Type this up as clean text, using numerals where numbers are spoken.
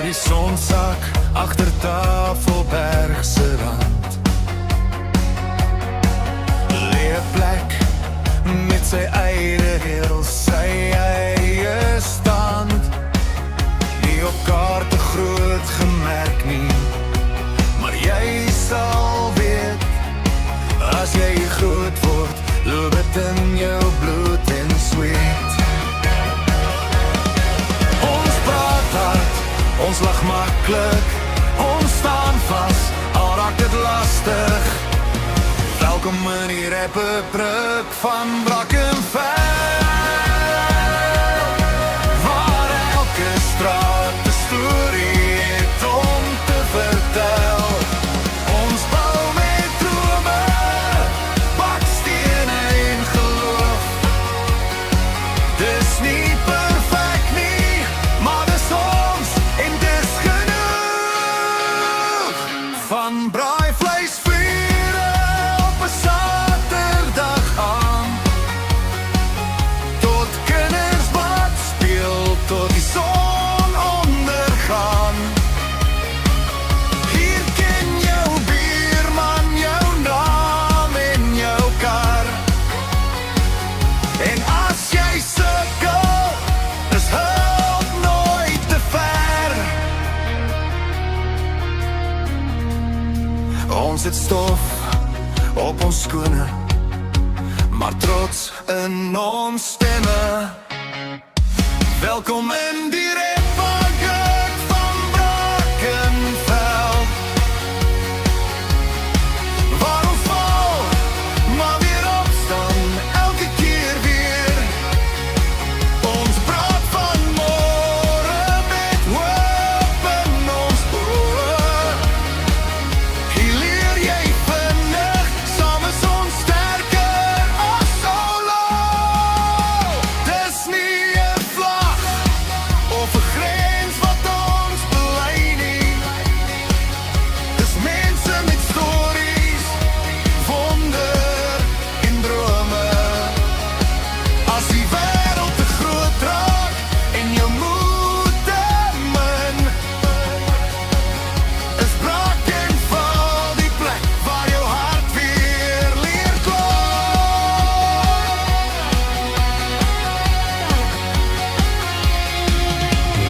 die sonsak agter Tafelberg se rand. Leë plek met sy eie reël, sy eie stand. Nie op kaarte groot gemerk nie, maar jy sal weet, as jy groot word, loop het in jou bloed en sweet. Ons praat hard, ons lag maklik, ons staan vas, al raak dit lastig. Welkom in die rappebrug van Brackenfell, waar elke straat 'n storie het om te vertel. Ons bou met drome, bakstene en geloof. Dis nie perfek nie, maar dis ons en dis genoeg. Van braaivleisvure op 'n Saterdag aan, tot kinders wat speel tot die son ondergaan. Hier ken jou buurman jou naam en jou kar, en as jy sukkel, is hulp nooit te ver. Ons het stof op ons skoene, maar trots in ons stemme. Welkom in die